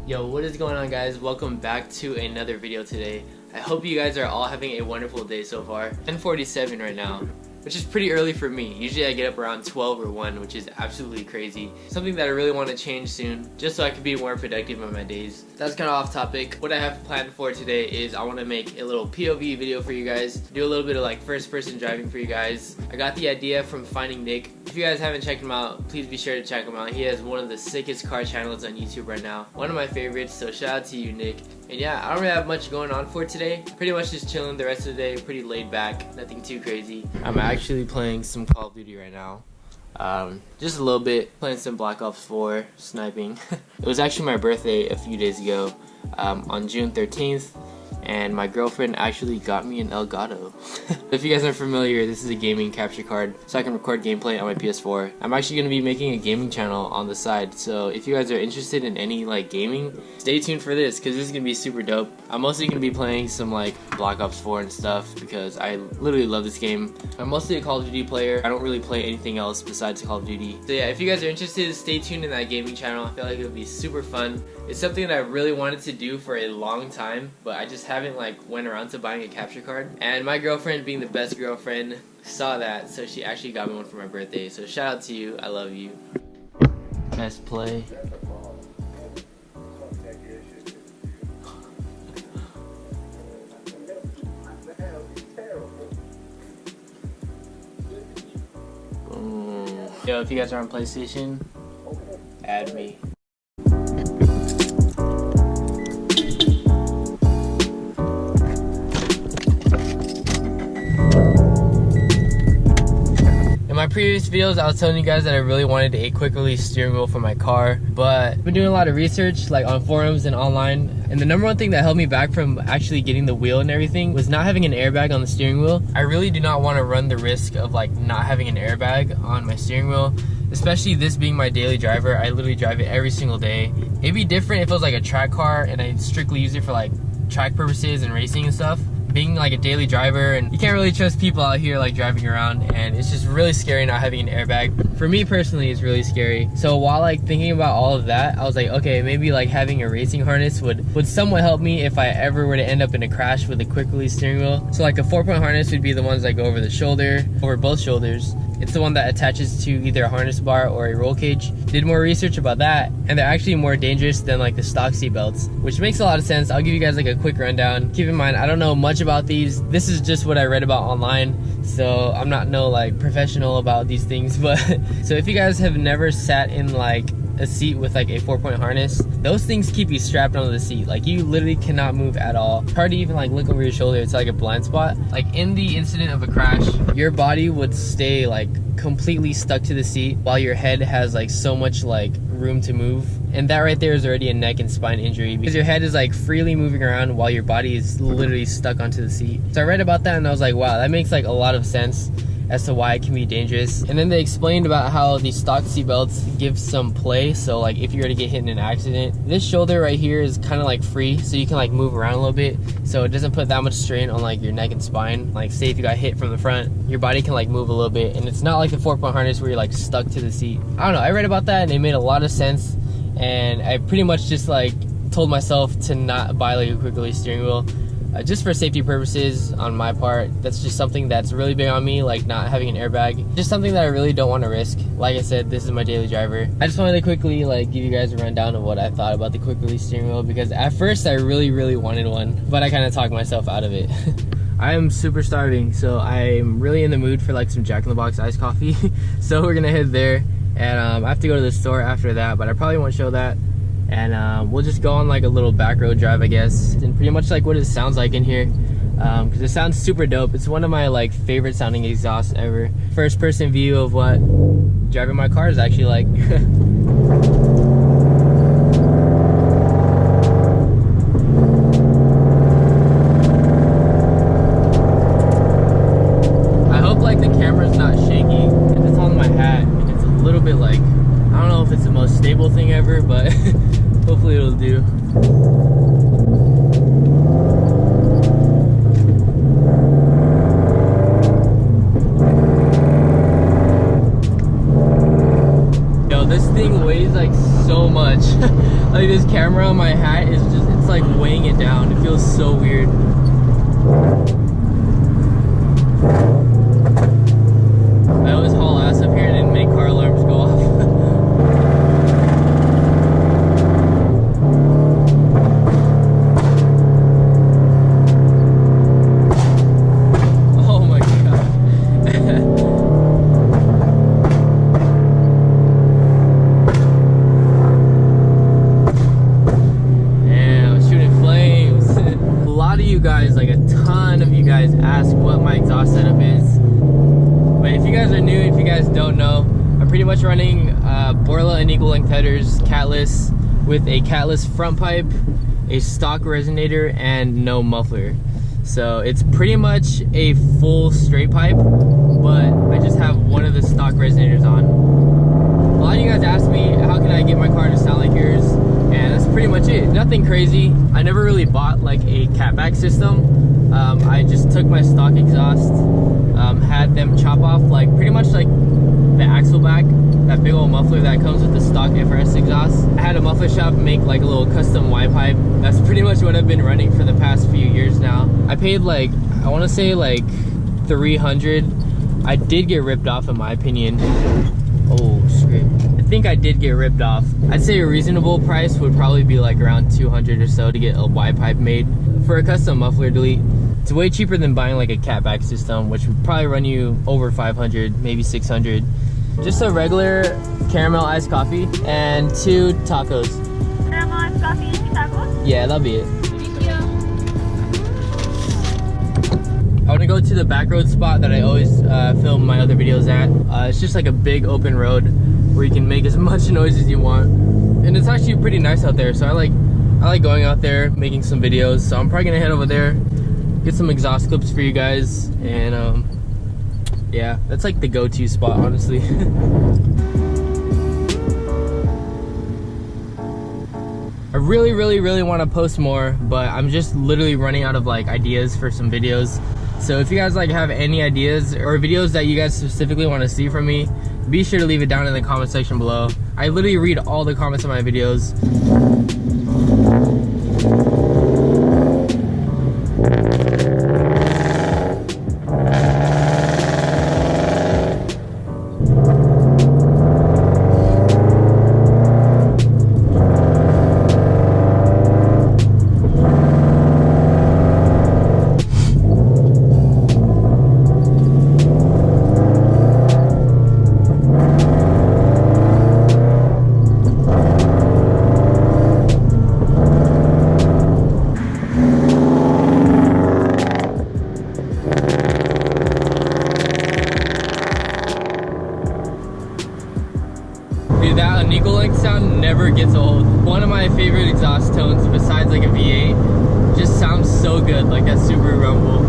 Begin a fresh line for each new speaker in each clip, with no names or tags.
Yo, what is going on, guys? Welcome back to another video today. I hope you guys are all having a wonderful day so far. 10:47 right now, which is pretty early for me. Usually I get up around 12 or 1, which is absolutely crazy. Something that I really want to change soon, just so I can be more productive on my days. That's kind of off topic. What I have planned for today is I want to make a little POV video for you guys, do a little bit of like first person driving for you guys. I got the idea from finding Nick. If you guys haven't checked him out, please be sure to check him out. He has one of the sickest car channels on YouTube right now. One of my favorites, so shout out to you, Nick. And yeah, I don't really have much going on for today. Pretty much just chilling the rest of the day, pretty laid back, nothing too crazy. I'm actually playing some Call of Duty right now. Just a little bit, playing some Black Ops 4, sniping. It was actually my birthday a few days ago, on June 13th. And my girlfriend actually got me an Elgato. If you guys aren't familiar, this is a gaming capture card, so I can record gameplay on my PS4. I'm actually going to be making a gaming channel on the side, so if you guys are interested in any like gaming, stay tuned for this, because this is going to be super dope. I'm mostly going to be playing some like Black Ops 4 and stuff, because I literally love this game. I'm mostly a Call of Duty player. I don't really play anything else besides Call of Duty. So yeah, if you guys are interested, stay tuned in that gaming channel. I feel like it would be super fun. It's something that I really wanted to do for a long time, but I just haven't like went around to buying a capture card. And my girlfriend, being the best girlfriend, saw that, so she actually got me one for my birthday. So shout out to you, I love you. Best play. Boom. Yo, if you guys are on PlayStation, add me. In my previous videos, I was telling you guys that I really wanted a quick release steering wheel for my car, but I've been doing a lot of research like on forums and online, and the number one thing that held me back from actually getting the wheel and everything was not having an airbag on the steering wheel. I really do not want to run the risk of like not having an airbag on my steering wheel, especially this being my daily driver. I literally drive it every single day. It'd be different if it was like a track car and I strictly use it for like track purposes and racing and stuff. Being like a daily driver, and you can't really trust people out here like driving around, and it's just really scary not having an airbag. For me personally, it's really scary. So while like thinking about all of that, I was like, okay, maybe like having a racing harness would somewhat help me if I ever were to end up in a crash with a quick release steering wheel. So like a 4-point harness would be the ones that go over the shoulder, over both shoulders. It's the one that attaches to either a harness bar or a roll cage. Did more research about that, and they're actually more dangerous than like the stock seat belts, which makes a lot of sense. I'll give you guys like a quick rundown. Keep in mind, I don't know much about these. This is just what I read about online, so I'm not no like professional about these things. But so if you guys have never sat in like a seat with like a 4-point harness, those things keep you strapped onto the seat. Like you literally cannot move at all. It's hard to even like look over your shoulder. It's like a blind spot. Like in the incident of a crash, your body would stay like completely stuck to the seat while your head has like so much like room to move, and that right there is already a neck and spine injury, because your head is like freely moving around while your body is literally stuck onto the seat. So I read about that and I was like, wow, that makes like a lot of sense as to why it can be dangerous. And then they explained about how the stock seat belts give some play. So like if you were to get hit in an accident, this shoulder right here is kind of like free, so you can like move around a little bit, so it doesn't put that much strain on like your neck and spine. Like say if you got hit from the front, your body can like move a little bit, and it's not like the 4-point harness where you're like stuck to the seat. I don't know, I read about that and it made a lot of sense, and I pretty much just like told myself to not buy like a quick release steering wheel. Just for safety purposes on my part. That's just something that's really big on me, like not having an airbag. Just something that I really don't want to risk. Like I said, this is my daily driver. I just wanted to quickly like give you guys a rundown of what I thought about the quick release steering wheel, because at first I really wanted one, but I kind of talked myself out of it. I am super starving, so I'm really in the mood for like some Jack in the Box iced coffee. So we're gonna head there, and I have to go to the store after that, but I probably won't show that. And we'll just go on like a little back road drive, I guess, and pretty much like what it sounds like in here, because it sounds super dope. It's one of my like favorite sounding exhausts ever. First person view of what driving my car is actually like. I hope like the camera's not shaky. If it's on my hat, it's a little bit like, I don't know if it's the most stable thing ever, but hopefully it'll do. Yo, this thing weighs like so much. Like this camera on my hat is just, it's like weighing it down. It feels so weird. I always haul ass up here and make car alarms go off. Guys, like a ton of you guys ask what my exhaust setup is, but if you guys are new, if you guys don't know, I'm pretty much running Borla and equal length headers, catless, with a catless front pipe, a stock resonator, and no muffler. So it's pretty much a full straight pipe, but I just have one of the stock resonators on. A lot of you guys ask me, how can I get my car to sound like yours? And that's pretty much it. Nothing crazy. I never really bought like a catback system. I just took my stock exhaust, had them chop off like pretty much like the axle back, that big old muffler that comes with the stock FRS exhaust. I had a muffler shop make like a little custom Y pipe. That's pretty much what I've been running for the past few years now. I paid like, I want to say like 300. I did get ripped off in my opinion. Oh, screw. I think I did get ripped off. I'd say a reasonable price would probably be like around 200 or so to get a Y pipe made. For a custom muffler delete, it's way cheaper than buying like a catback system, which would probably run you over 500, maybe 600. Just a regular caramel iced coffee and 2 tacos.
Caramel iced coffee and 2 tacos?
Yeah, that'll be it.
Thank you.
I want to go to the backroad spot that I always film my other videos at. It's just like a big open road where you can make as much noise as you want, and it's actually pretty nice out there. So I like going out there, making some videos. So I'm probably gonna head over there, get some exhaust clips for you guys, and yeah, that's like the go-to spot, honestly. I really want to post more, but I'm just literally running out of like ideas for some videos. So if you guys like have any ideas or videos that you guys specifically want to see from me, be sure to leave it down in the comment section below. I literally read all the comments on my videos. Dude, that unequal length sound never gets old. One of my favorite exhaust tones besides like a V8, just sounds so good, like that Subaru rumble.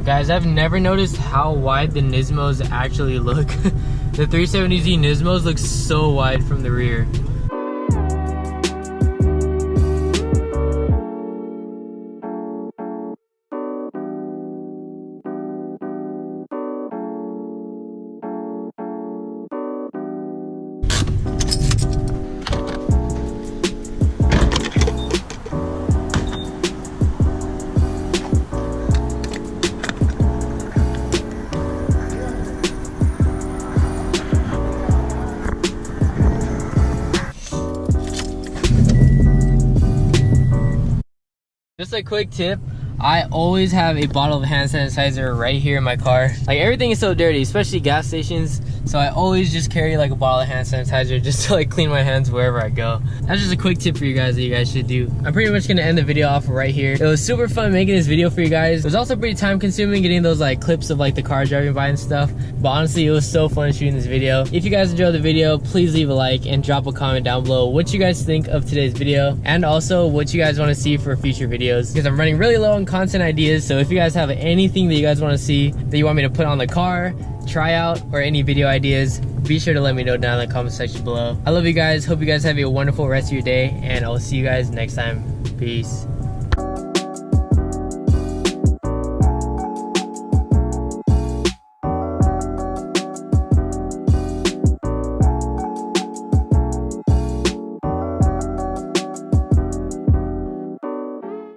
Guys, I've never noticed how wide the Nismos actually look. The 370Z Nismos look so wide from the rear. Just a quick tip. I always have a bottle of hand sanitizer right here in my car. Like, everything is so dirty, especially gas stations. So I always just carry like a bottle of hand sanitizer just to like clean my hands wherever I go. That's just a quick tip for you guys that you guys should do. I'm pretty much gonna end the video off right here. It was super fun making this video for you guys. It was also pretty time consuming getting those like clips of like the car driving by and stuff. But honestly, it was so fun shooting this video. If you guys enjoyed the video, please leave a like and drop a comment down below what you guys think of today's video. And also what you guys wanna see for future videos. Because I'm running really low on content ideas. So if you guys have anything that you guys wanna see that you want me to put on the car, try out, or any video ideas, be sure to let me know down in the comment section below. I love you guys. Hope you guys have a wonderful rest of your day, and I'll see you guys next time. Peace.